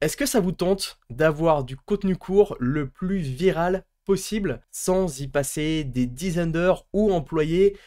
Est-ce que ça vous tente d'avoir du contenu court le plus viral possible sans y passer des dizaines d'heures ou employer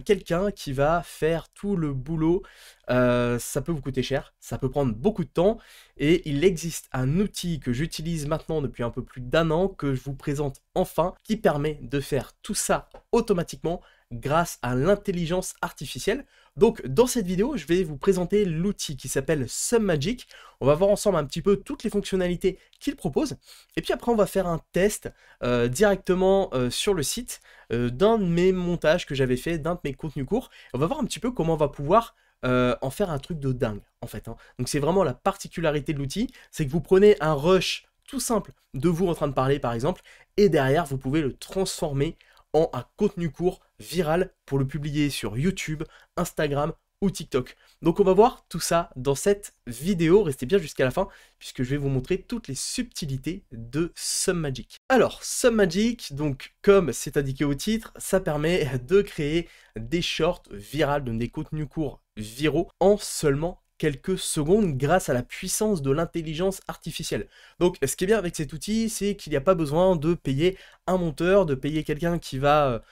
quelqu'un qui va faire tout le boulot? Ça peut vous coûter cher, ça peut prendre beaucoup de temps et il existe un outil que j'utilise maintenant depuis un peu plus d'un an que je vous présente enfin qui permet de faire tout ça automatiquement grâce à l'intelligence artificielle. Donc dans cette vidéo, je vais vous présenter l'outil qui s'appelle SumMagic. On va voir ensemble un petit peu toutes les fonctionnalités qu'il propose. Et puis après, on va faire un test directement sur le site d'un de mes montages que j'avais fait, d'un de mes contenus courts. On va voir un petit peu comment on va pouvoir en faire un truc de dingue, en fait, hein. Donc c'est vraiment la particularité de l'outil, c'est que vous prenez un rush tout simple de vous en train de parler, par exemple, et derrière, vous pouvez le transformer en un contenu court viral pour le publier sur YouTube, Instagram ou TikTok. Donc on va voir tout ça dans cette vidéo, restez bien jusqu'à la fin puisque je vais vous montrer toutes les subtilités de SumMagic. Alors SumMagic, donc comme c'est indiqué au titre, ça permet de créer des shorts virales, donc des contenus courts viraux en seulement quelques secondes grâce à la puissance de l'intelligence artificielle. Donc ce qui est bien avec cet outil, c'est qu'il n'y a pas besoin de payer un monteur, de payer quelqu'un qui va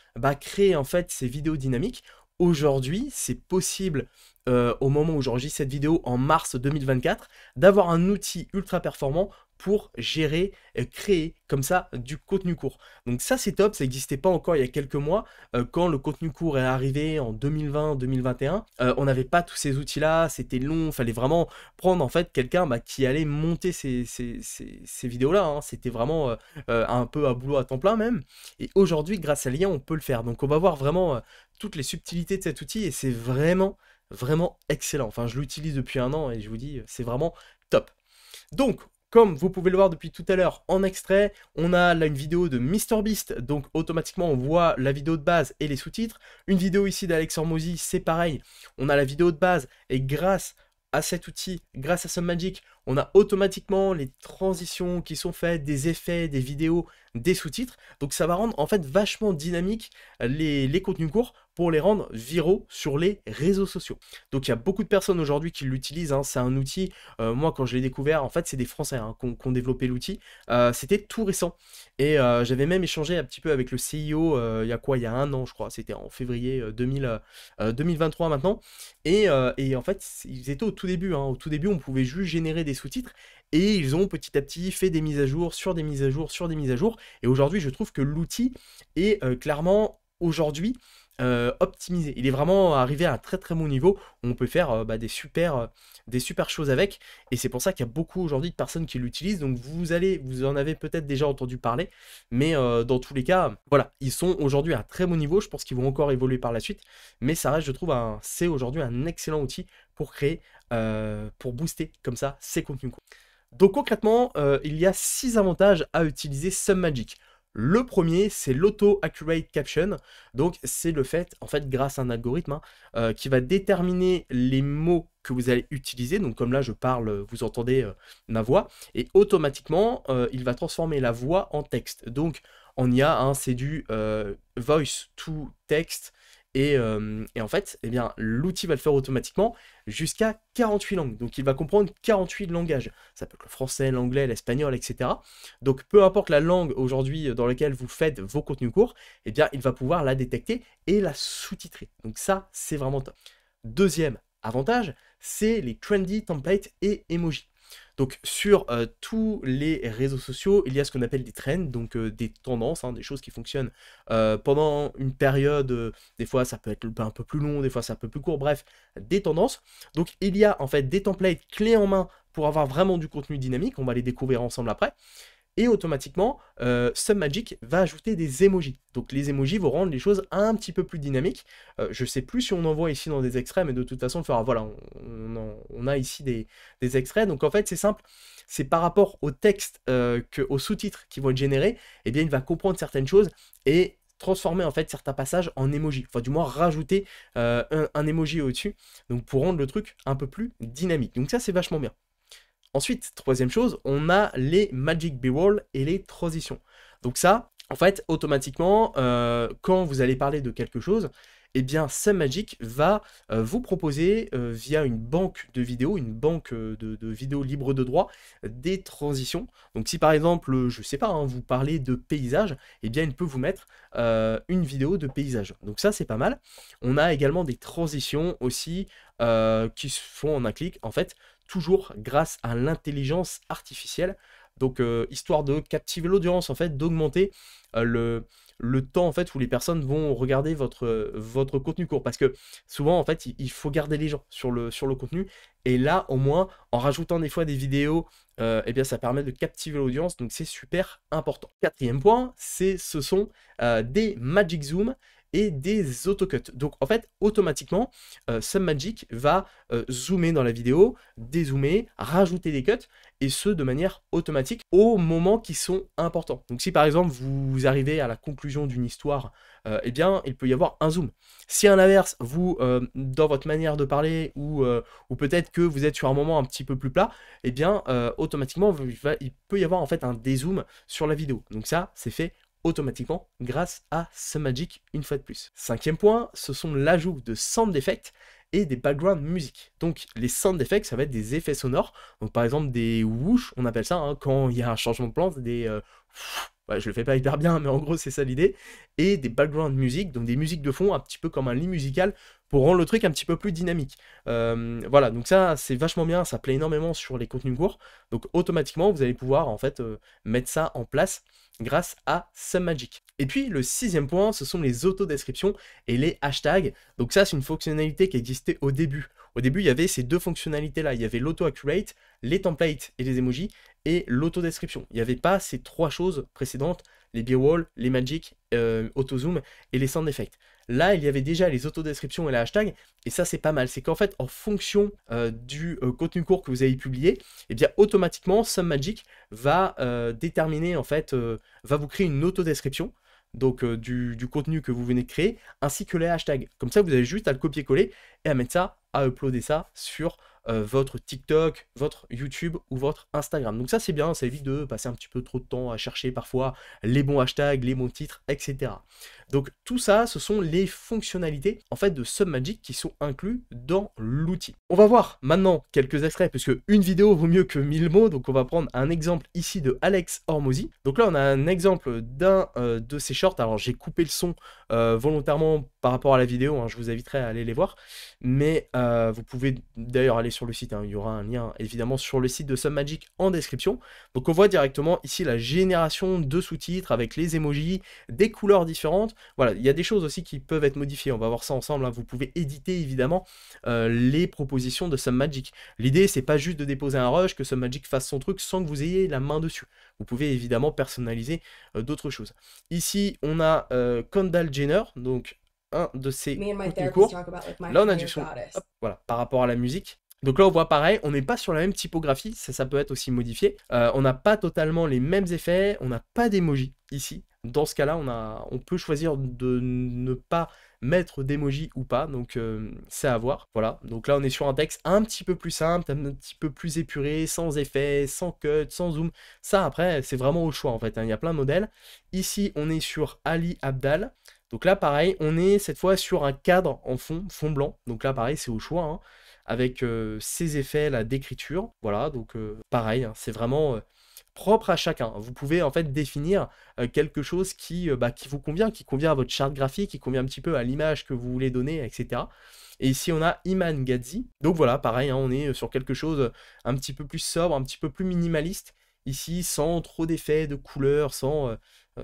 créer en fait ces vidéos dynamiques. Aujourd'hui, c'est possible, au moment où j'enregistre cette vidéo en mars 2024, d'avoir un outil ultra performant pour gérer et créer comme ça du contenu court. Donc ça c'est top, ça n'existait pas encore il y a quelques mois, quand le contenu court est arrivé en 2020-2021, on n'avait pas tous ces outils-là, c'était long, il fallait vraiment prendre en fait quelqu'un qui allait monter ces vidéos-là, hein. C'était vraiment un peu à boulot à temps plein même, et aujourd'hui grâce à l'IA on peut le faire. Donc on va voir vraiment toutes les subtilités de cet outil et c'est vraiment, vraiment excellent. Enfin, je l'utilise depuis un an et je vous dis, c'est vraiment top. Donc, comme vous pouvez le voir depuis tout à l'heure en extrait, on a là une vidéo de MrBeast, donc automatiquement on voit la vidéo de base et les sous-titres. Une vidéo ici d'Alex Hormozy, c'est pareil, on a la vidéo de base et grâce à cet outil, grâce à SumMagic, on a automatiquement les transitions qui sont faites, des effets, des vidéos, des sous-titres. Donc ça va rendre en fait vachement dynamique les contenus courts pour les rendre viraux sur les réseaux sociaux. Donc il y a beaucoup de personnes aujourd'hui qui l'utilisent, hein. C'est un outil, moi quand je l'ai découvert, en fait c'est des Français hein, qui ont développé l'outil. C'était tout récent. Et j'avais même échangé un petit peu avec le CIO il y a quoi, il y a un an je crois, c'était en février 2023 maintenant. Et en fait, ils étaient au tout début, hein. Au tout début, on pouvait juste générer des sous-titres et ils ont petit à petit fait des mises à jour sur des mises à jour sur des mises à jour. Et aujourd'hui, je trouve que l'outil est clairement aujourd'hui optimisé. Il est vraiment arrivé à un très très bon niveau où on peut faire des super choses avec. Et c'est pour ça qu'il y a beaucoup aujourd'hui de personnes qui l'utilisent. Donc vous en avez peut-être déjà entendu parler, mais dans tous les cas, voilà, ils sont aujourd'hui à un très bon niveau. Je pense qu'ils vont encore évoluer par la suite, mais ça reste, je trouve, c'est aujourd'hui un excellent outil pour créer, pour booster comme ça ses contenus courts. Donc concrètement, il y a 6 avantages à utiliser SumMagic. Le premier, c'est l'auto-accurate caption. Donc c'est le fait, en fait, grâce à un algorithme qui va déterminer les mots que vous allez utiliser. Donc comme là, je parle, vous entendez ma voix. Et automatiquement, il va transformer la voix en texte. Donc en IA, hein, c'est du voice to text. Et en fait, eh bien, l'outil va le faire automatiquement jusqu'à 48 langues. Donc il va comprendre 48 langages. Ça peut être le français, l'anglais, l'espagnol, etc. Donc peu importe la langue aujourd'hui dans laquelle vous faites vos contenus courts, eh bien, il va pouvoir la détecter et la sous-titrer. Donc ça, c'est vraiment top. Deuxième avantage, c'est les trendy templates et emojis. Donc sur tous les réseaux sociaux, il y a ce qu'on appelle des trends, donc des tendances, hein, des choses qui fonctionnent pendant une période, des fois ça peut être un peu plus long, des fois c'est un peu plus court, bref, des tendances. Donc il y a en fait des templates clés en main pour avoir vraiment du contenu dynamique, on va les découvrir ensemble après. Et automatiquement, SumMagic va ajouter des emojis. Donc les emojis vont rendre les choses un petit peu plus dynamiques. Je ne sais plus si on en voit ici dans des extraits, mais de toute façon, voilà, on a ici des extraits. Donc en fait, c'est simple, c'est par rapport au texte, aux sous-titres qui vont être générés, eh bien il va comprendre certaines choses et transformer en fait certains passages en emoji. Enfin du moins rajouter un emoji au-dessus, donc pour rendre le truc un peu plus dynamique. Donc ça, c'est vachement bien. Ensuite, troisième chose, on a les Magic B-roll et les transitions. Donc ça, en fait, automatiquement, quand vous allez parler de quelque chose, eh bien SumMagic va vous proposer via une banque de vidéos, une banque de vidéos libres de droit, des transitions. Donc si par exemple, je sais pas, hein, vous parlez de paysage, eh bien il peut vous mettre une vidéo de paysage. Donc ça c'est pas mal. On a également des transitions aussi qui se font en un clic, en fait, toujours grâce à l'intelligence artificielle. Donc histoire de captiver l'audience, en fait, d'augmenter le temps en fait où les personnes vont regarder votre contenu court, parce que souvent en fait il faut garder les gens sur le contenu, et là au moins en rajoutant des fois des vidéos, eh bien ça permet de captiver l'audience, donc c'est super important. Quatrième point, ce sont des Magic Zoom et des autocuts. Donc en fait automatiquement SumMagic va zoomer dans la vidéo, dézoomer, rajouter des cuts, et ce de manière automatique aux moments qui sont importants. Donc si par exemple vous arrivez à la conclusion d'une histoire, eh bien il peut y avoir un zoom. Si à l'inverse, vous, dans votre manière de parler, ou peut-être que vous êtes sur un moment un petit peu plus plat, eh bien automatiquement il peut y avoir en fait un dézoom sur la vidéo. Donc ça c'est fait automatiquement grâce à SumMagic une fois de plus. Cinquième point, ce sont l'ajout de sound effects et des background music. Donc les sound effects, ça va être des effets sonores. Donc par exemple des whoosh, on appelle ça, hein, quand il y a un changement de plan, des ouais, je le fais pas hyper bien, mais en gros c'est ça l'idée. Et des background music, donc des musiques de fond, un petit peu comme un lit musical, pour rendre le truc un petit peu plus dynamique. Voilà, donc ça c'est vachement bien, ça plaît énormément sur les contenus courts. Donc automatiquement vous allez pouvoir en fait mettre ça en place grâce à SumMagic. Et puis le sixième point, ce sont les autodescriptions et les hashtags. Donc ça c'est une fonctionnalité qui existait au début. Au début il y avait ces deux fonctionnalités là, il y avait l'auto-accurate, les templates et les emojis, et l'autodescription. Il n'y avait pas ces trois choses précédentes, les B-roll, les magic, auto-zoom et les sound effects. Là, il y avait déjà les autodescriptions et les hashtags, et ça, c'est pas mal. C'est qu'en fait, en fonction du contenu court que vous avez publié, eh bien, automatiquement, SumMagic va déterminer, en fait, va vous créer une autodescription, donc du contenu que vous venez de créer, ainsi que les hashtags. Comme ça, vous avez juste à le copier-coller et à mettre ça, à uploader ça sur votre TikTok, votre YouTube ou votre Instagram. Donc ça c'est bien, ça évite de passer un petit peu trop de temps à chercher parfois les bons hashtags, les bons titres, etc. Donc tout ça, ce sont les fonctionnalités en fait de SumMagic qui sont inclus dans l'outil. On va voir maintenant quelques extraits, parce que une vidéo vaut mieux que 1000 mots, donc on va prendre un exemple ici de Alex Hormozy. Donc là on a un exemple d'un de ses shorts. Alors j'ai coupé le son volontairement par rapport à la vidéo, hein, je vous inviterai à aller les voir, mais vous pouvez d'ailleurs aller sur le site, hein, il y aura un lien évidemment sur le site de SumMagic en description. Donc on voit directement ici la génération de sous-titres avec les emojis, des couleurs différentes. Voilà, il y a des choses aussi qui peuvent être modifiées, on va voir ça ensemble, hein. Vous pouvez éditer évidemment les propositions de SumMagic. L'idée c'est pas juste de déposer un rush, que SumMagic fasse son truc sans que vous ayez la main dessus. Vous pouvez évidemment personnaliser d'autres choses. Ici on a Kendall Jenner, donc un de ces contenus courts. Là on a du son, hop, voilà, par rapport à la musique. Donc là on voit pareil, on n'est pas sur la même typographie, ça peut être aussi modifié. On n'a pas totalement les mêmes effets, on n'a pas d'emoji ici. Dans ce cas-là, on peut choisir de ne pas mettre d'emoji ou pas, donc c'est à voir. Voilà, donc là on est sur un texte un petit peu plus simple, un petit peu plus épuré, sans effet, sans cut, sans zoom. Ça après, c'est vraiment au choix en fait, hein. Il y a plein de modèles. Ici on est sur Ali Abdaal. Donc là pareil, on est cette fois sur un cadre en fond blanc. Donc là pareil, c'est au choix, hein, avec ces effets là d'écriture. Voilà, donc pareil, hein, c'est vraiment propre à chacun. Vous pouvez en fait définir quelque chose qui vous convient, qui convient à votre charte graphique, qui convient un petit peu à l'image que vous voulez donner, etc. Et ici on a Iman Gadzhi. Donc voilà, pareil, hein, on est sur quelque chose un petit peu plus sobre, un petit peu plus minimaliste. Ici, sans trop d'effets, de couleurs, sans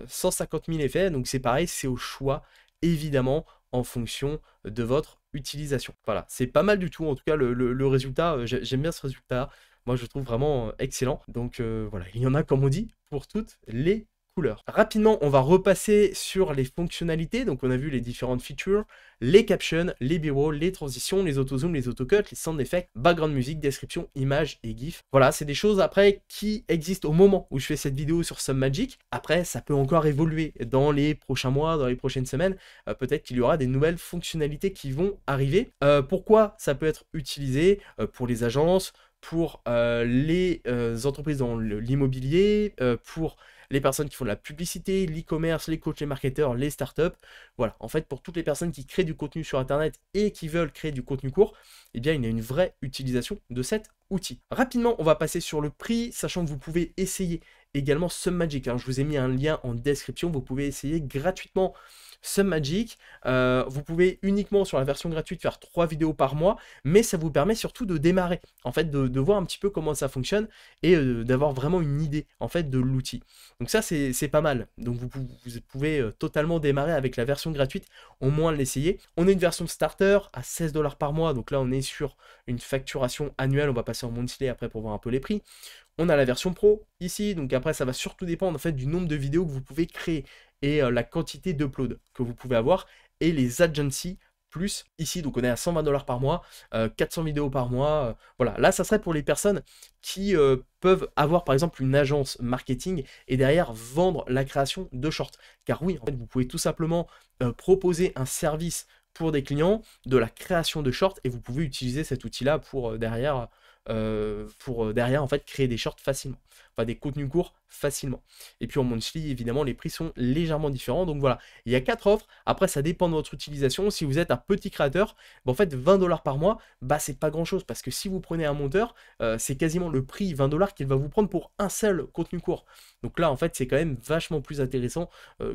150 000 effets. Donc c'est pareil, c'est au choix, évidemment, en fonction de votre utilisation. Voilà, c'est pas mal du tout. En tout cas, le résultat, j'aime bien ce résultat. Moi, je le trouve vraiment excellent. Donc voilà, il y en a, comme on dit, pour toutes les couleurs. Rapidement, on va repasser sur les fonctionnalités. Donc on a vu les différentes features, les captions, les b-roll, les transitions, les auto-zoom, les auto-cuts, les sound effects, background music, description, images et gif. Voilà, c'est des choses après qui existent au moment où je fais cette vidéo sur SumMagic. Après, ça peut encore évoluer dans les prochains mois, dans les prochaines semaines. Peut-être qu'il y aura des nouvelles fonctionnalités qui vont arriver. Pourquoi ça peut être utilisé pour les agences, pour les entreprises dans l'immobilier, pour les personnes qui font de la publicité, l'e-commerce, les coachs, les marketeurs, les startups. Voilà, en fait, pour toutes les personnes qui créent du contenu sur Internet et qui veulent créer du contenu court, eh bien, il y a une vraie utilisation de cet outil. Rapidement, on va passer sur le prix, sachant que vous pouvez essayer également SumMagic. Je vous ai mis un lien en description, vous pouvez essayer gratuitement SumMagic. Vous pouvez uniquement sur la version gratuite faire 3 vidéos par mois, mais ça vous permet surtout de démarrer, en fait, de voir un petit peu comment ça fonctionne et d'avoir vraiment une idée en fait de l'outil. Donc ça c'est pas mal. Donc vous pouvez totalement démarrer avec la version gratuite, au moins l'essayer. On a une version starter à 16 $ par mois, donc là on est sur une facturation annuelle. On va passer en monthly après pour voir un peu les prix. On a la version pro ici, donc après ça va surtout dépendre en fait du nombre de vidéos que vous pouvez créer et la quantité d'upload que vous pouvez avoir et les agencies plus ici. Donc on est à 120 $ par mois, 400 vidéos par mois. Voilà, là ça serait pour les personnes qui peuvent avoir par exemple une agence marketing et derrière vendre la création de shorts. Car oui, en fait vous pouvez tout simplement proposer un service pour des clients de la création de shorts et vous pouvez utiliser cet outil-là pour derrière en fait créer des shorts facilement, enfin des contenus courts facilement. Et puis en monthly évidemment les prix sont légèrement différents. Donc voilà, il y a 4 offres. Après ça dépend de votre utilisation. Si vous êtes un petit créateur, en fait 20 $ par mois, c'est pas grand chose, parce que si vous prenez un monteur, c'est quasiment le prix 20 $ qu'il va vous prendre pour un seul contenu court. Donc là en fait c'est quand même vachement plus intéressant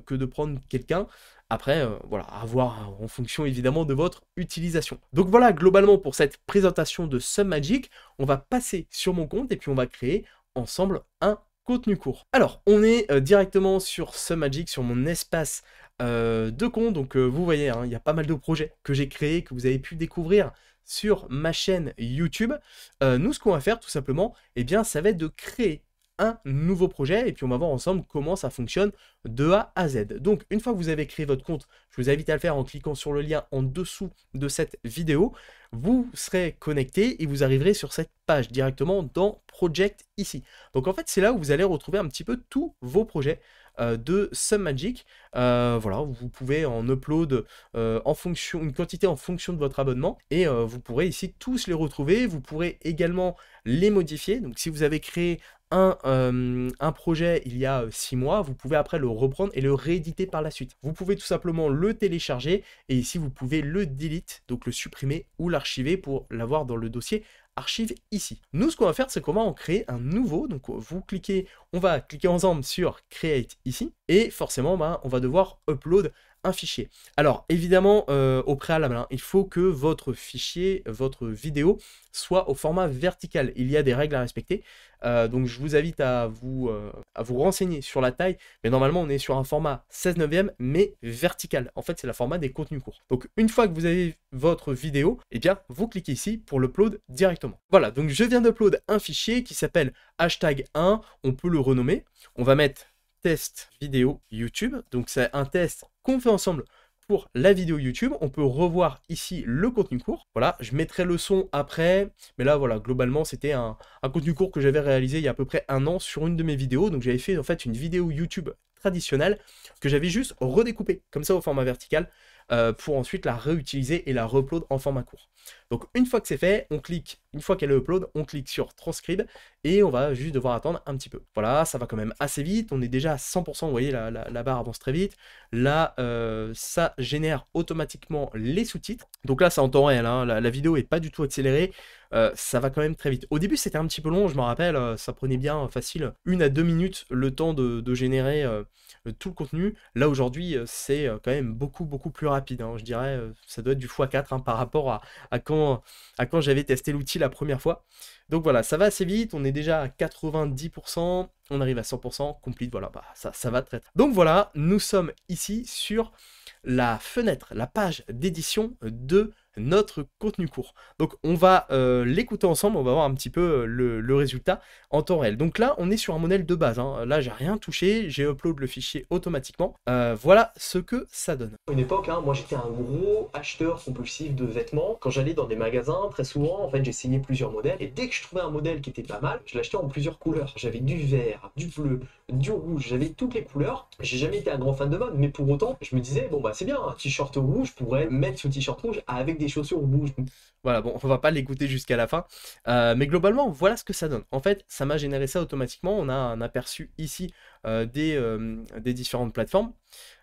que de prendre quelqu'un. Après, voilà, à voir en fonction évidemment de votre utilisation. Donc voilà, globalement pour cette présentation de SumMagic, on va passer sur mon compte et puis on va créer ensemble un contenu court. Alors, on est directement sur SumMagic, sur mon espace de compte. Donc vous voyez, il y a pas mal de projets que j'ai créés, que vous avez pu découvrir sur ma chaîne YouTube. Nous, ce qu'on va faire tout simplement, ça va être de créer un nouveau projet et puis on va voir ensemble comment ça fonctionne de A à Z. Donc une fois que vous avez créé votre compte, je vous invite à le faire en cliquant sur le lien en dessous de cette vidéo. Vous serez connecté et vous arriverez sur cette page directement dans Project ici. Donc en fait c'est là où vous allez retrouver un petit peu tous vos projets de SumMagic. Voilà, vous pouvez en upload en fonction, une quantité en fonction de votre abonnement et vous pourrez ici tous les retrouver. Vous pourrez également les modifier. Donc si vous avez créé un projet il y a 6 mois, vous pouvez après le reprendre et le rééditer par la suite. Vous pouvez tout simplement le télécharger et ici vous pouvez le delete, donc le supprimer ou l'archiver pour l'avoir dans le dossier archive ici. Nous ce qu'on va faire c'est qu'on va en créer un nouveau. Donc on va cliquer ensemble sur create ici et forcément on va devoir upload un fichier. Alors évidemment au préalable, il faut que votre fichier, votre vidéo soit au format vertical. Il y a des règles à respecter, donc je vous invite à vous renseigner sur la taille, mais normalement on est sur un format 16/9 mais vertical. En fait c'est le format des contenus courts. Donc une fois que vous avez votre vidéo, vous cliquez ici pour l'upload directement. Voilà, donc je viens d'upload un fichier qui s'appelle #1, on peut le renommer, on va mettre test vidéo YouTube, donc c'est un test qu'on fait ensemble pour la vidéo YouTube. On peut revoir ici le contenu court. Voilà, je mettrai le son après, mais là voilà, globalement c'était un contenu court que j'avais réalisé il y a à peu près 1 an sur une de mes vidéos. Donc j'avais fait en fait une vidéo YouTube traditionnelle que j'avais juste redécoupée comme ça au format vertical pour ensuite la réutiliser et la re-upload en format court. Donc une fois que c'est fait, on clique, une fois qu'elle est upload, on clique sur transcribe et on va juste devoir attendre un petit peu. Voilà, ça va quand même assez vite, on est déjà à 100%, vous voyez la barre avance très vite. Là, ça génère automatiquement les sous-titres. Donc là, c'est en temps réel, la vidéo est pas du tout accélérée, ça va quand même très vite. Au début, c'était un petit peu long, je me rappelle, ça prenait bien facile 1 à 2 minutes le temps de générer tout le contenu. Là, aujourd'hui, c'est quand même beaucoup plus rapide, je dirais, ça doit être du x4 par rapport à quand j'avais testé l'outil la première fois. Donc voilà, ça va assez vite, on est déjà à 90%, on arrive à 100%, complete, voilà, ça va très. Donc voilà, nous sommes ici sur la fenêtre, la page d'édition de notre contenu court. Donc on va l'écouter ensemble, on va voir un petit peu le résultat en temps réel. Donc là on est sur un modèle de base, là j'ai rien touché, j'ai upload le fichier automatiquement. Voilà ce que ça donne. À une époque, moi j'étais un gros acheteur compulsif de vêtements. Quand j'allais dans des magasins, très souvent en fait j'essayais plusieurs modèles et dès que je trouvais un modèle qui était pas mal, je l'achetais en plusieurs couleurs. J'avais du vert, du bleu, du rouge, j'avais toutes les couleurs. J'ai jamais été un grand fan de mode, mais pour autant je me disais bon c'est bien, un t-shirt rouge, je pourrais mettre ce t-shirt rouge avec des chaussures bougent. Voilà, bon, on va pas l'écouter jusqu'à la fin. Mais globalement, voilà ce que ça donne. En fait, ça m'a généré ça automatiquement. On a un aperçu ici des différentes plateformes.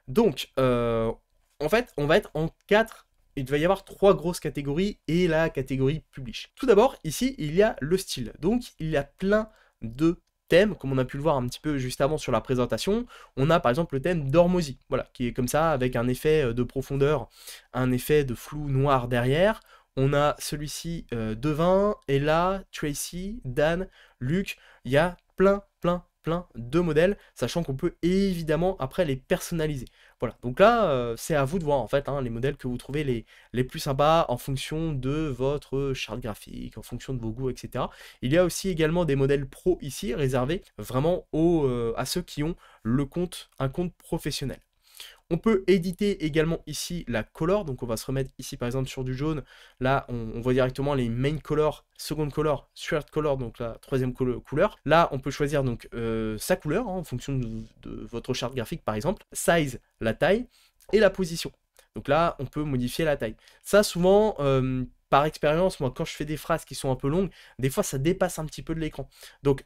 Donc, en fait, on va être en 4. Il va y avoir 3 grosses catégories et la catégorie publish. Tout d'abord, ici, il y a le style. Donc, il y a plein de thèmes, comme on a pu le voir un petit peu juste avant sur la présentation. On a par exemple le thème d'Hormozy, voilà, qui est comme ça, avec un effet de profondeur, un effet de flou noir derrière. On a celui-ci Devin, Ella, Tracy, Dan, Luc. Il y a plein de modèles, sachant qu'on peut évidemment après les personnaliser. Voilà, donc là, c'est à vous de voir en fait hein, les modèles que vous trouvez les plus sympas en fonction de votre charte graphique, en fonction de vos goûts, etc. Il y a aussi également des modèles pro ici, réservés vraiment à ceux qui ont un compte professionnel. On peut éditer également ici la color, donc on va se remettre ici par exemple sur du jaune, là on voit directement les main color, second color, third color, donc la troisième couleur. Là on peut choisir donc sa couleur, hein, en fonction de votre charte graphique par exemple, size, la taille, et la position. Donc là on peut modifier la taille. Ça souvent, par expérience, moi quand je fais des phrases qui sont un peu longues, des fois ça dépasse un petit peu de l'écran. Donc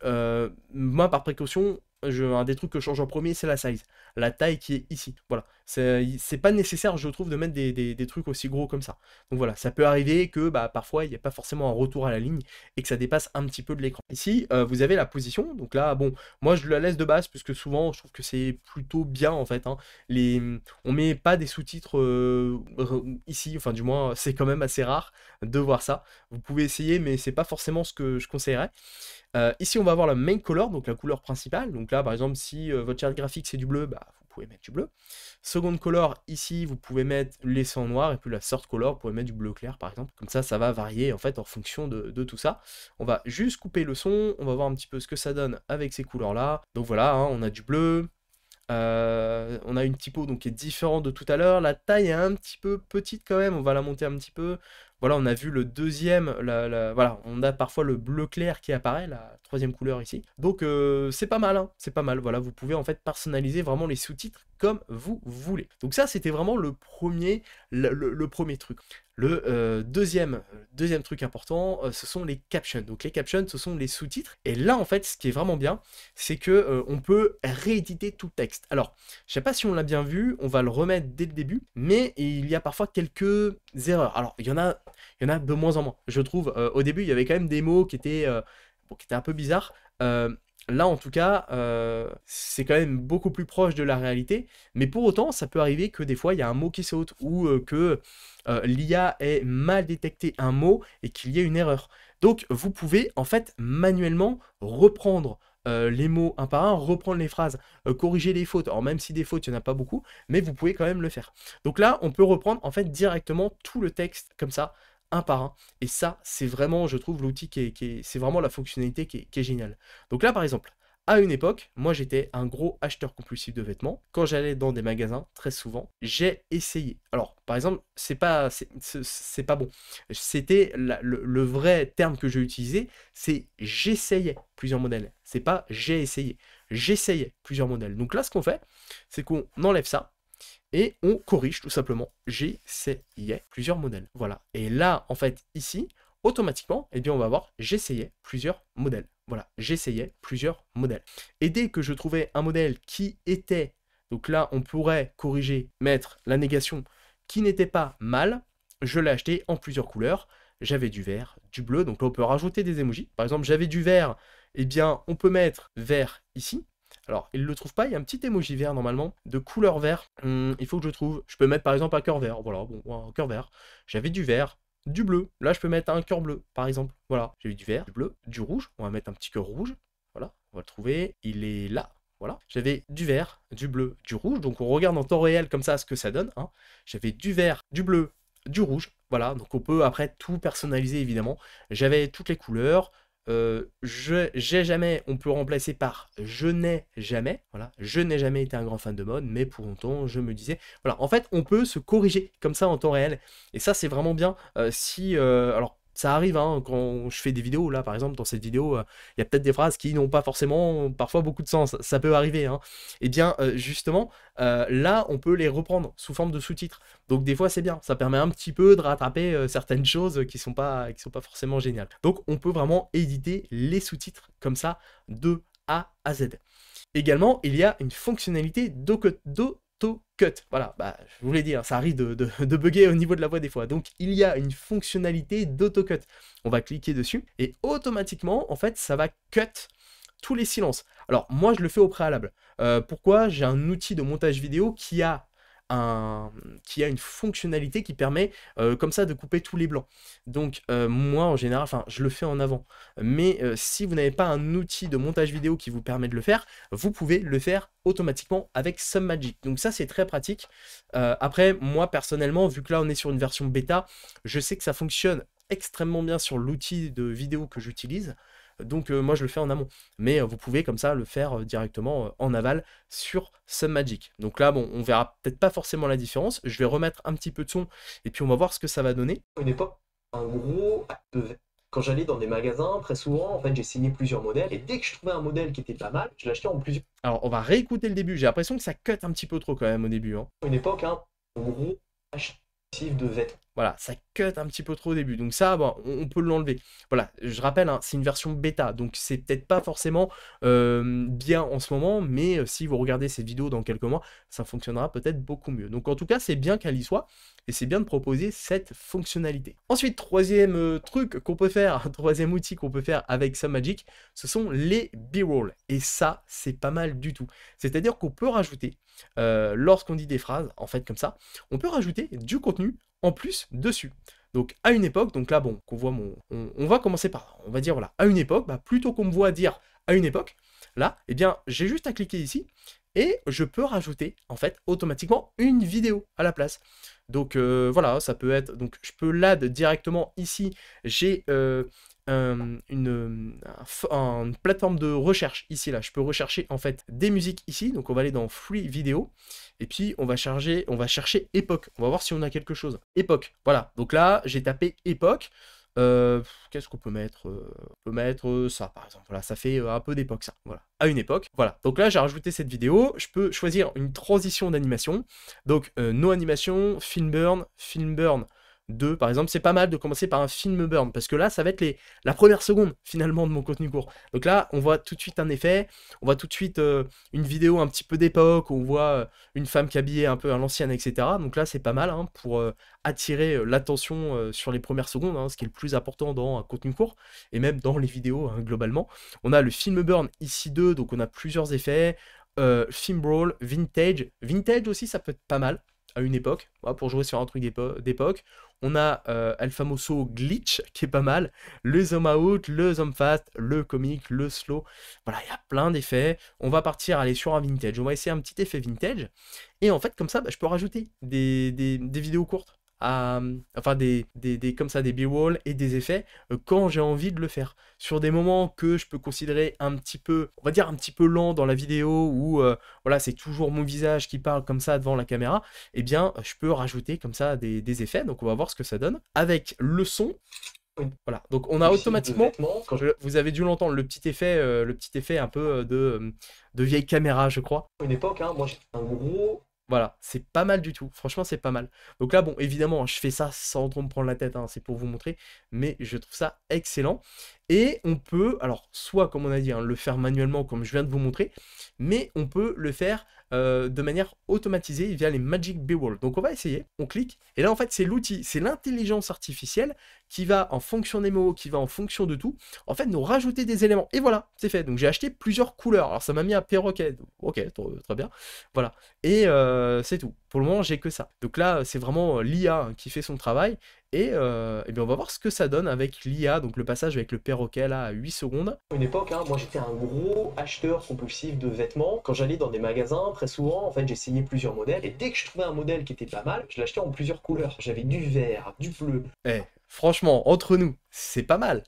moi par précaution, un des trucs que je change en premier, c'est la size, la taille qui est ici. Voilà, c'est pas nécessaire, je trouve, de mettre des trucs aussi gros comme ça. Donc voilà, ça peut arriver que bah, parfois il n'y a pas forcément un retour à la ligne et que ça dépasse un petit peu de l'écran. Ici, vous avez la position. Donc là, bon, moi je la laisse de base puisque souvent je trouve que c'est plutôt bien en fait. Hein. On met pas des sous-titres ici, enfin du moins c'est quand même assez rare de voir ça. Vous pouvez essayer, mais c'est pas forcément ce que je conseillerais. Ici, on va avoir la main color, donc la couleur principale. Donc là, par exemple, si votre charte graphique c'est du bleu, bah, vous pouvez mettre du bleu. Second color, ici, vous pouvez mettre laisser en noir. Et puis la third color, vous pouvez mettre du bleu clair, par exemple. Comme ça va varier en fait en fonction de tout ça. On va juste couper le son. On va voir un petit peu ce que ça donne avec ces couleurs-là. Donc voilà, hein, on a du bleu. On a une typo donc, qui est différente de tout à l'heure. La taille est un petit peu petite quand même. On va la monter un petit peu. Voilà, on a vu le deuxième. Voilà, on a parfois le bleu clair qui apparaît, la troisième couleur ici. Donc c'est pas mal, hein, c'est pas mal. Voilà, vous pouvez en fait personnaliser vraiment les sous-titres comme vous voulez. Donc ça, c'était vraiment le premier truc. Le deuxième truc important, ce sont les captions. Donc les captions, ce sont les sous-titres. Et là, en fait, ce qui est vraiment bien, c'est que on peut rééditer tout le texte. Alors, je sais pas si on l'a bien vu, on va le remettre dès le début, mais il y a parfois quelques erreurs. Alors, il y en a de moins en moins, je trouve. Au début, il y avait quand même des mots qui étaient un peu bizarres. Là, en tout cas, c'est quand même beaucoup plus proche de la réalité. Mais pour autant, ça peut arriver que des fois, il y a un mot qui saute ou que l'IA ait mal détecté un mot et qu'il y ait une erreur. Donc, vous pouvez en fait manuellement reprendre les mots un par un, reprendre les phrases, corriger les fautes. Alors, même si des fautes, il n'y en a pas beaucoup, mais vous pouvez quand même le faire. Donc là, on peut reprendre en fait directement tout le texte comme ça, un par un. Et ça, c'est vraiment, je trouve, l'outil c'est vraiment la fonctionnalité qui est géniale. Donc là, par exemple, à une époque, moi j'étais un gros acheteur compulsif de vêtements. Quand j'allais dans des magasins, très souvent, j'ai essayé. Alors, par exemple, c'est pas bon. C'était le vrai terme que j'ai utilisé, c'est j'essayais plusieurs modèles. C'est pas j'ai essayé. J'essayais plusieurs modèles. Donc là, ce qu'on fait, c'est qu'on enlève ça et on corrige tout simplement. J'essayais plusieurs modèles. Voilà. Et là, en fait, ici, automatiquement, eh bien, on va voir j'essayais plusieurs modèles. Voilà, j'essayais plusieurs modèles. Et dès que je trouvais un modèle qui était, donc là, on pourrait corriger, mettre la négation qui n'était pas mal, je l'ai acheté en plusieurs couleurs. J'avais du vert, du bleu, donc là, on peut rajouter des emojis. Par exemple, j'avais du vert, eh bien, on peut mettre vert ici. Alors, il ne le trouve pas, il y a un petit emoji vert normalement, de couleur vert. Il faut que je trouve. Je peux mettre par exemple un cœur vert. Voilà, bon, un cœur vert. J'avais du vert, du bleu. Là, je peux mettre un cœur bleu, par exemple. Voilà, j'ai eu du vert, du bleu, du rouge. On va mettre un petit cœur rouge. Voilà, on va le trouver. Il est là. Voilà, j'avais du vert, du bleu, du rouge. Donc, on regarde en temps réel comme ça ce que ça donne. Hein. J'avais du vert, du bleu, du rouge. Voilà, donc on peut après tout personnaliser évidemment. J'avais toutes les couleurs. J'ai jamais, on peut remplacer par je n'ai jamais. Voilà, je n'ai jamais été un grand fan de mode, mais pour autant, je me disais, voilà, en fait, on peut se corriger comme ça en temps réel. Et ça, c'est vraiment bien. Alors, ça arrive hein, quand je fais des vidéos, là par exemple dans cette vidéo, il y a peut-être des phrases qui n'ont pas forcément parfois beaucoup de sens, ça peut arriver. Hein. Et bien justement, là on peut les reprendre sous forme de sous-titres. Donc des fois c'est bien, ça permet un petit peu de rattraper certaines choses qui sont pas forcément géniales. Donc on peut vraiment éditer les sous-titres comme ça de A à Z. Également, il y a une fonctionnalité d'auto-cut. Voilà, bah, je vous l'ai dit, hein, ça arrive de bugger au niveau de la voix des fois. Donc, il y a une fonctionnalité d'auto-cut. On va cliquer dessus et automatiquement, en fait, ça va cut tous les silences. Alors, moi, je le fais au préalable. Pourquoi? J'ai un outil de montage vidéo qui a une fonctionnalité qui permet comme ça de couper tous les blancs. Donc moi en général, enfin je le fais en avant. Mais si vous n'avez pas un outil de montage vidéo qui vous permet de le faire, vous pouvez le faire automatiquement avec SumMagic. Donc ça c'est très pratique. Après moi personnellement, vu que là on est sur une version bêta, je sais que ça fonctionne extrêmement bien sur l'outil de vidéo que j'utilise. Donc moi je le fais en amont, mais vous pouvez comme ça le faire directement en aval sur SumMagic. Donc là bon, on verra peut-être pas forcément la différence, je vais remettre un petit peu de son et puis on va voir ce que ça va donner. Une époque, un gros quand j'allais dans des magasins, très souvent, en fait, j'ai signé plusieurs modèles, et dès que je trouvais un modèle qui était pas mal, je l'achetais en plusieurs. Alors on va réécouter le début, j'ai l'impression que ça cut un petit peu trop quand même au début. Hein. Une époque, un gros acheteur de vêtements. Voilà, ça cut un petit peu trop au début. Donc ça, bon, on peut l'enlever. Voilà, je rappelle, hein, c'est une version bêta. Donc c'est peut-être pas forcément bien en ce moment. Mais si vous regardez cette vidéo dans quelques mois, ça fonctionnera peut-être beaucoup mieux. Donc en tout cas, c'est bien qu'elle y soit. Et c'est bien de proposer cette fonctionnalité. Ensuite, troisième truc qu'on peut faire, troisième outil qu'on peut faire avec SumMagic, ce sont les B-roll. Et ça, c'est pas mal du tout. C'est-à-dire qu'on peut rajouter, lorsqu'on dit des phrases, en fait comme ça, on peut rajouter du contenu en plus dessus. Donc à une époque, donc là bon, qu'on voit on va commencer par, on va dire voilà, à une époque, bah, plutôt qu'on me voit dire à une époque, là, eh bien j'ai juste à cliquer ici et je peux rajouter en fait automatiquement une vidéo à la place. Donc voilà, ça peut être, donc je peux l'add directement ici, j'ai une plateforme de recherche ici là, je peux rechercher en fait des musiques ici, donc on va aller dans Free Video et puis on va chercher époque, on va voir si on a quelque chose. Époque, voilà, donc là j'ai tapé époque. Qu'est-ce qu'on peut mettre? On peut mettre ça par exemple, voilà, ça fait un peu d'époque ça, voilà, à une époque, voilà. Donc là j'ai rajouté cette vidéo, je peux choisir une transition d'animation, donc no animation, film burn 2 par exemple, c'est pas mal de commencer par un film burn, parce que là ça va être la première seconde finalement de mon contenu court. Donc là on voit tout de suite un effet, on voit tout de suite une vidéo un petit peu d'époque, où on voit une femme qui est habillée un peu à l'ancienne, etc. Donc là c'est pas mal hein, pour attirer l'attention sur les premières secondes, hein, ce qui est le plus important dans un contenu court, et même dans les vidéos hein, globalement. On a le film burn ici 2, donc on a plusieurs effets, film brawl, vintage aussi ça peut être pas mal à une époque, voilà, pour jouer sur un truc d'époque. On a El Famoso Glitch, qui est pas mal, le zoom out, le zoom fast, le comic, le slow, voilà, il y a plein d'effets. On va partir, aller sur un vintage, on va essayer un petit effet vintage, et en fait, comme ça, bah, je peux rajouter des vidéos courtes, enfin comme ça, des b-roll et des effets quand j'ai envie de le faire. Sur des moments que je peux considérer un petit peu, on va dire un petit peu lent dans la vidéo, où voilà, c'est toujours mon visage qui parle comme ça devant la caméra, eh bien je peux rajouter comme ça des effets. Donc on va voir ce que ça donne avec le son. Voilà, donc on a automatiquement, vous avez dû l'entendre, le petit effet un peu de vieille caméra, je crois. Une époque, hein, moi j'ai un gros. Voilà, c'est pas mal du tout. Franchement, c'est pas mal. Donc là, bon, évidemment, je fais ça sans trop me prendre la tête, hein, c'est pour vous montrer, mais je trouve ça excellent. Et on peut, alors, soit, comme on a dit, hein, le faire manuellement, comme je viens de vous montrer, mais on peut le faire de manière automatisée via les Magic B-Roll. Donc on va essayer, on clique, et là, en fait, c'est l'outil, c'est l'intelligence artificielle qui va, en fonction des mots, qui va en fonction de tout, en fait, nous rajouter des éléments. Et voilà, c'est fait. Donc j'ai acheté plusieurs couleurs. Alors ça m'a mis un perroquet. Ok, très bien. Voilà. Et c'est tout. Pour le moment, j'ai que ça. Donc là, c'est vraiment l'IA qui fait son travail. Et bien on va voir ce que ça donne avec l'IA, donc le passage avec le perroquet là à 8 secondes. Une époque, hein, moi j'étais un gros acheteur compulsif de vêtements. Quand j'allais dans des magasins, très souvent, en fait, j'essayais plusieurs modèles. Et dès que je trouvais un modèle qui était pas mal, je l'achetais en plusieurs couleurs. J'avais du vert, du bleu. Eh, franchement, entre nous, c'est pas mal.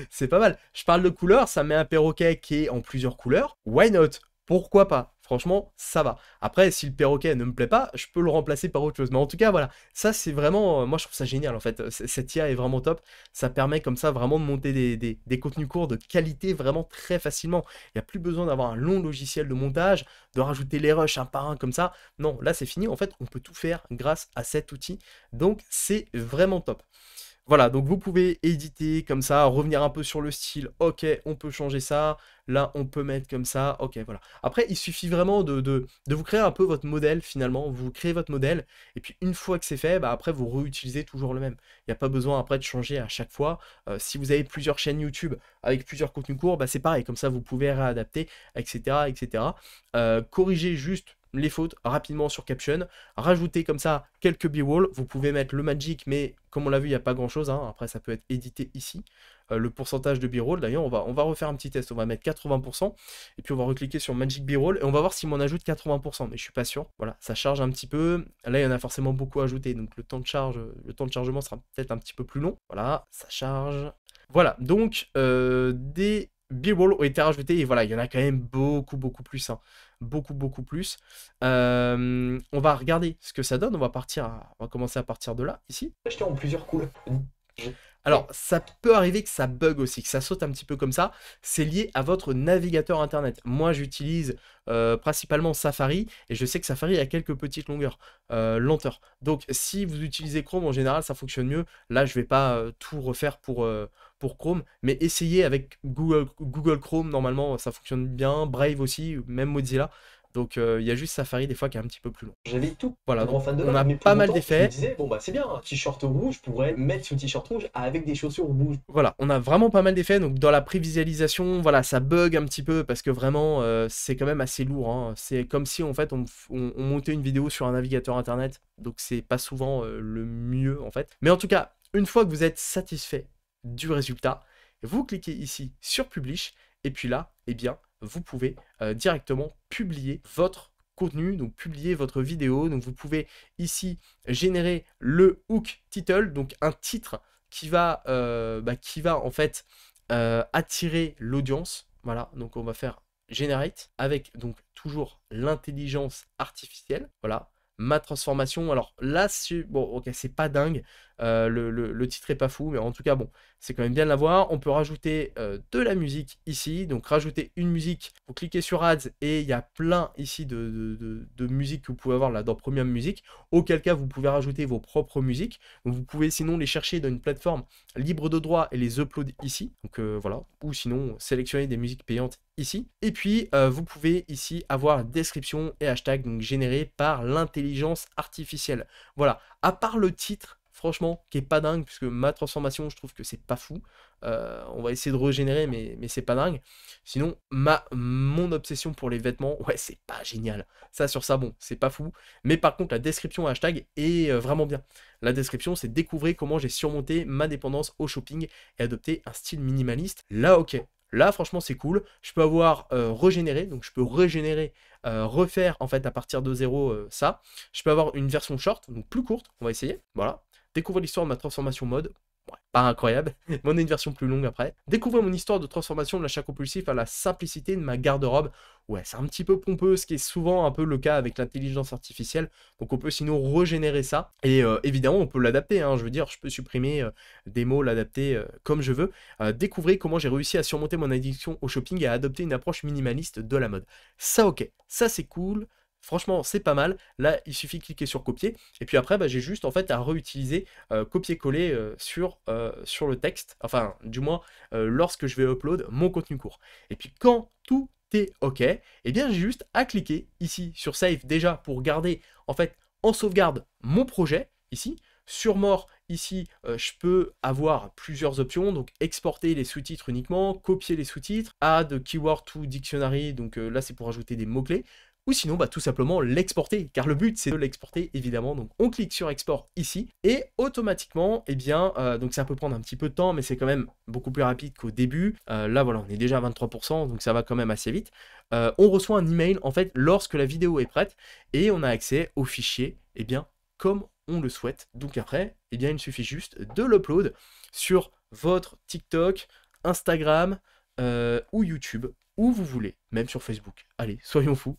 C'est pas mal. Je parle de couleurs, ça met un perroquet qui est en plusieurs couleurs. Why not? Pourquoi pas? Franchement, ça va. Après, si le perroquet ne me plaît pas, je peux le remplacer par autre chose. Mais en tout cas, voilà, ça c'est vraiment, moi je trouve ça génial en fait. Cette IA est vraiment top. Ça permet comme ça vraiment de monter des contenus courts de qualité vraiment très facilement. Il n'y a plus besoin d'avoir un long logiciel de montage, de rajouter les rushs un par un comme ça. Non, là c'est fini. En fait, on peut tout faire grâce à cet outil. Donc c'est vraiment top. Voilà, donc vous pouvez éditer comme ça, revenir un peu sur le style. Ok, on peut changer ça. Là, on peut mettre comme ça. Ok, voilà. Après, il suffit vraiment de vous créer un peu votre modèle finalement. Vous créez votre modèle. Et puis, une fois que c'est fait, bah, après, vous réutilisez toujours le même. Il n'y a pas besoin après de changer à chaque fois. Si vous avez plusieurs chaînes YouTube avec plusieurs contenus courts, bah, c'est pareil. Comme ça, vous pouvez réadapter, etc. etc. Corriger juste les fautes rapidement sur Caption, rajouter comme ça quelques b-roll, vous pouvez mettre le magic, mais comme on l'a vu, il n'y a pas grand chose, hein. Après ça peut être édité ici, le pourcentage de b-roll, d'ailleurs on va refaire un petit test, on va mettre 80%, et puis on va recliquer sur magic b-roll, et on va voir s'il m'en ajoute 80%, mais je suis pas sûr, voilà, ça charge un petit peu, là il y en a forcément beaucoup ajouté, donc le temps de chargement sera peut-être un petit peu plus long, voilà, ça charge, voilà, donc des B-roll ont été rajoutés et voilà, il y en a quand même beaucoup plus, hein. Beaucoup plus. On va regarder ce que ça donne. On va commencer à partir de là, ici. Acheté en plusieurs couleurs. Alors, ça peut arriver que ça bug aussi, que ça saute un petit peu comme ça. C'est lié à votre navigateur internet. Moi, j'utilise principalement Safari et je sais que Safari a quelques petites lenteurs. Donc, si vous utilisez Chrome, en général, ça fonctionne mieux. Là, je ne vais pas tout refaire pour Chrome, mais essayez avec Google Chrome, normalement, ça fonctionne bien. Brave aussi, même Mozilla. Donc, il y a juste Safari des fois qui est un petit peu plus long. J'avais tout. Voilà, Grand donc fan de on base, a mais pour pas mal autant, je me d'effets. disais, bon bah c'est bien, un t-shirt rouge, je pourrais mettre ce t-shirt rouge avec des chaussures rouges. Voilà, on a vraiment pas mal d'effets. Donc dans la prévisualisation, voilà, ça bug un petit peu parce que vraiment, c'est quand même assez lourd, hein. C'est comme si en fait on montait une vidéo sur un navigateur internet. Donc c'est pas souvent le mieux en fait. Mais en tout cas, une fois que vous êtes satisfait du résultat, vous cliquez ici sur Publish. Et puis là, eh bien, vous pouvez directement publier votre contenu, donc publier votre vidéo. Donc vous pouvez ici générer le hook title, donc un titre qui va en fait attirer l'audience. Voilà, donc on va faire generate avec donc toujours l'intelligence artificielle. Voilà, ma transformation. Alors là, bon, ok, c'est pas dingue. Le titre est pas fou, mais en tout cas, bon, c'est quand même bien de l'avoir. On peut rajouter de la musique ici. Donc, rajouter une musique. Vous cliquez sur Ads et il y a plein ici de musiques que vous pouvez avoir là dans Premium Music. Auquel cas, vous pouvez rajouter vos propres musiques. Donc, vous pouvez sinon les chercher dans une plateforme libre de droit et les uploader ici. Donc, voilà. Ou sinon, sélectionner des musiques payantes ici. Et puis, vous pouvez ici avoir description et hashtag donc générés par l'intelligence artificielle. Voilà. À part le titre, franchement, qui est pas dingue, puisque ma transformation, je trouve que c'est pas fou. On va essayer de régénérer, mais c'est pas dingue. Sinon, mon obsession pour les vêtements, ouais, c'est pas génial. Ça, sur ça, bon, c'est pas fou. Mais par contre, la description hashtag est vraiment bien. La description, c'est découvrir comment j'ai surmonté ma dépendance au shopping et adopter un style minimaliste. Là, ok. Là, franchement, c'est cool. Je peux avoir régénéré, donc je peux régénérer, refaire en fait à partir de zéro ça. Je peux avoir une version short, donc plus courte. On va essayer. Voilà. Découvrir l'histoire de ma transformation mode. Ouais, pas incroyable, mais on a une version plus longue après. Découvrir mon histoire de transformation de l'achat compulsif à la simplicité de ma garde-robe. Ouais, c'est un petit peu pompeux, ce qui est souvent un peu le cas avec l'intelligence artificielle. Donc on peut sinon régénérer ça. Et évidemment, on peut l'adapter, hein. Je veux dire, je peux supprimer des mots, l'adapter comme je veux. Découvrir comment j'ai réussi à surmonter mon addiction au shopping et à adopter une approche minimaliste de la mode. Ça, ok, ça c'est cool. Franchement, c'est pas mal. Là, il suffit de cliquer sur copier. Et puis après, j'ai juste en fait à réutiliser copier-coller sur le texte. Enfin, du moins, lorsque je vais upload mon contenu court. Et puis quand tout est OK, eh bien, j'ai juste à cliquer ici sur Save déjà pour garder en fait en sauvegarde mon projet ici. Sur More, ici, je peux avoir plusieurs options. Donc, exporter les sous-titres uniquement, copier les sous-titres, add keyword to dictionary. Donc là, c'est pour ajouter des mots-clés. Ou sinon, tout simplement l'exporter, car le but c'est de l'exporter évidemment. Donc on clique sur export ici, et automatiquement, eh bien, donc ça peut prendre un petit peu de temps, mais c'est quand même beaucoup plus rapide qu'au début. Là voilà, on est déjà à 23%, donc ça va quand même assez vite. On reçoit un email en fait lorsque la vidéo est prête, et on a accès au fichier, eh bien, comme on le souhaite. Donc après, eh bien, il suffit juste de l'upload sur votre TikTok, Instagram ou YouTube, où vous voulez, même sur Facebook. Allez, soyons fous.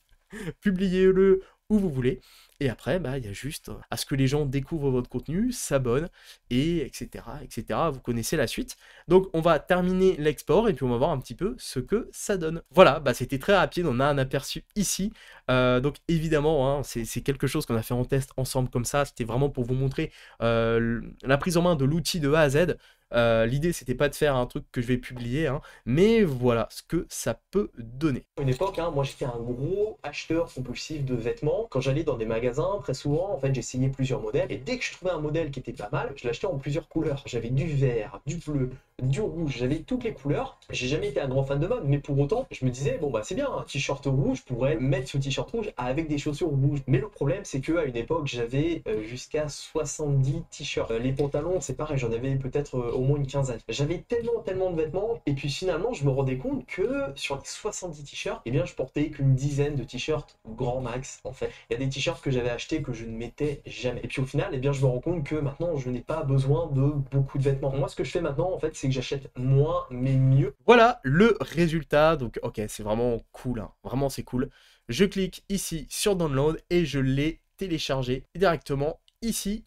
publiez-le où vous voulez. Et après, bah, il y a juste à ce que les gens découvrent votre contenu, s'abonnent, et etc., etc. Vous connaissez la suite. Donc, on va terminer l'export et puis on va voir un petit peu ce que ça donne. Voilà, bah, c'était très rapide. On a un aperçu ici. Donc, évidemment, hein, c'est quelque chose qu'on a fait en test ensemble comme ça. C'était vraiment pour vous montrer la prise en main de l'outil de A à Z. L'idée, c'était pas de faire un truc que je vais publier, hein, mais voilà ce que ça peut donner. À une époque, hein, moi j'étais un gros acheteur compulsif de vêtements. Quand j'allais dans des magasins, très souvent, en fait, j'essayais plusieurs modèles. Et dès que je trouvais un modèle qui était pas mal, je l'achetais en plusieurs couleurs. J'avais du vert, du bleu, du rouge, j'avais toutes les couleurs. J'ai jamais été un grand fan de mode, mais pour autant, je me disais, bon bah c'est bien, un t-shirt rouge, je pourrais mettre ce t-shirt rouge avec des chaussures rouges. Mais le problème, c'est qu'à une époque, j'avais jusqu'à 70 t-shirts. Les pantalons, c'est pareil, j'en avais peut-être au moins une quinzaine. J'avais tellement de vêtements, et puis finalement, je me rendais compte que sur les 70 t-shirts, eh bien, je portais qu'une dizaine de t-shirts grand max, en fait. Il y a des t-shirts que j'avais achetés que je ne mettais jamais. Et puis au final, eh bien, je me rends compte que maintenant, je n'ai pas besoin de beaucoup de vêtements. Moi, ce que je fais maintenant, en fait, c'est que j'achète moins, mais mieux. Voilà le résultat. Donc, ok, c'est vraiment cool, hein. Vraiment, c'est cool. Je clique ici sur Download et je l'ai téléchargé directement ici.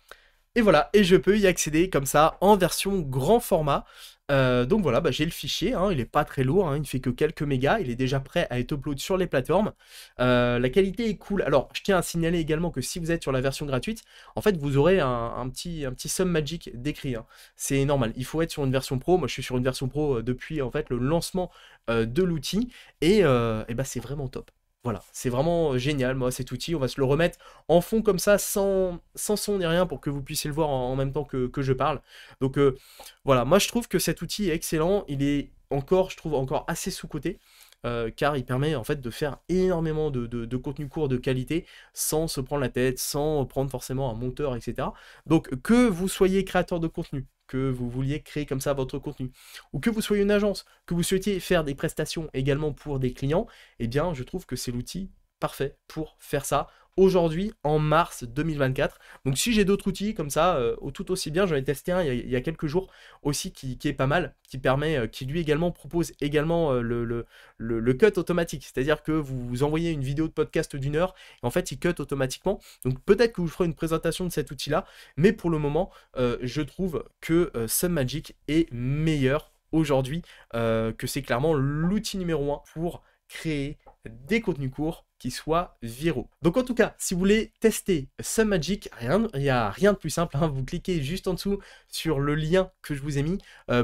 Et voilà, et je peux y accéder comme ça en version grand format. Donc voilà, bah, j'ai le fichier, hein, il n'est pas très lourd, hein, il ne fait que quelques mégas, il est déjà prêt à être upload sur les plateformes. La qualité est cool. Alors, je tiens à signaler également que si vous êtes sur la version gratuite, en fait, vous aurez un petit SumMagic décrit, hein. C'est normal, il faut être sur une version pro. Moi, je suis sur une version pro depuis en fait le lancement de l'outil, et bah, c'est vraiment top. Voilà, c'est vraiment génial, moi, cet outil. On va se le remettre en fond comme ça, sans son ni rien, pour que vous puissiez le voir en même temps que je parle. Donc voilà, moi je trouve que cet outil est excellent. Il est encore, je trouve, encore assez sous-coté. Car il permet en fait de faire énormément de contenu court de qualité sans se prendre la tête, sans prendre forcément un monteur, etc. Donc que vous soyez créateur de contenu, que vous vouliez créer comme ça votre contenu, ou que vous soyez une agence, que vous souhaitiez faire des prestations également pour des clients, eh bien je trouve que c'est l'outil parfait pour faire ça aujourd'hui en mars 2024. Donc si j'ai d'autres outils comme ça, tout aussi bien, j'en ai testé un il y a quelques jours aussi qui est pas mal, qui permet, qui lui également propose également le cut automatique. C'est-à-dire que vous envoyez une vidéo de podcast d'1 heure et en fait il cut automatiquement. Donc peut-être que je ferai une présentation de cet outil-là, mais pour le moment, je trouve que SumMagic est meilleur aujourd'hui, que c'est clairement l'outil numéro 1 pour créer des contenus courts qui soient viraux. Donc en tout cas, si vous voulez tester SumMagic, il n'y a rien de plus simple, hein. Vous cliquez juste en dessous sur le lien que je vous ai mis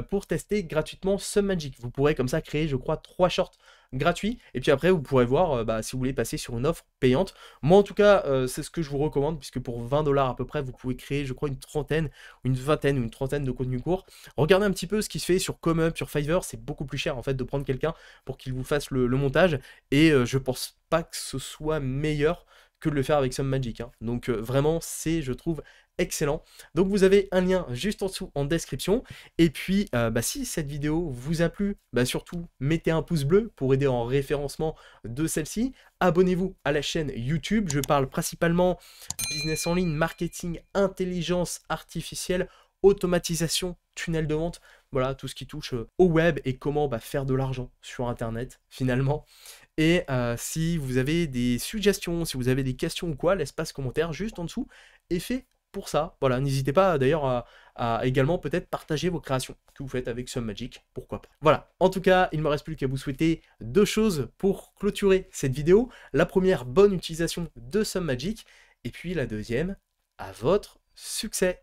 pour tester gratuitement SumMagic. Vous pourrez comme ça créer, je crois, 3 shorts gratuits, et puis après vous pourrez voir si vous voulez passer sur une offre payante. Moi en tout cas, c'est ce que je vous recommande, puisque pour 20 $ à peu près, vous pouvez créer, je crois, une trentaine, une vingtaine ou une trentaine de contenus courts. Regardez un petit peu ce qui se fait sur ComeUp, sur Fiverr. C'est beaucoup plus cher en fait de prendre quelqu'un pour qu'il vous fasse le montage, et je pense pas que ce soit meilleur que de le faire avec SumMagic, hein. Donc vraiment, c'est, je trouve, excellent. Donc vous avez un lien juste en dessous en description. Et puis si cette vidéo vous a plu, surtout mettez un pouce bleu pour aider en référencement de celle-ci. Abonnez-vous à la chaîne YouTube. Je parle principalement business en ligne, marketing, intelligence artificielle, automatisation, tunnel de vente. Voilà, tout ce qui touche au web et comment faire de l'argent sur Internet finalement. Et si vous avez des suggestions, si vous avez des questions ou quoi, l'espace commentaire juste en dessous est fait pour ça. Voilà, n'hésitez pas d'ailleurs à également peut-être partager vos créations que vous faites avec SumMagic, pourquoi pas. Voilà, en tout cas, il ne me reste plus qu'à vous souhaiter 2 choses pour clôturer cette vidéo. La première, bonne utilisation de SumMagic, et puis la deuxième, à votre succès.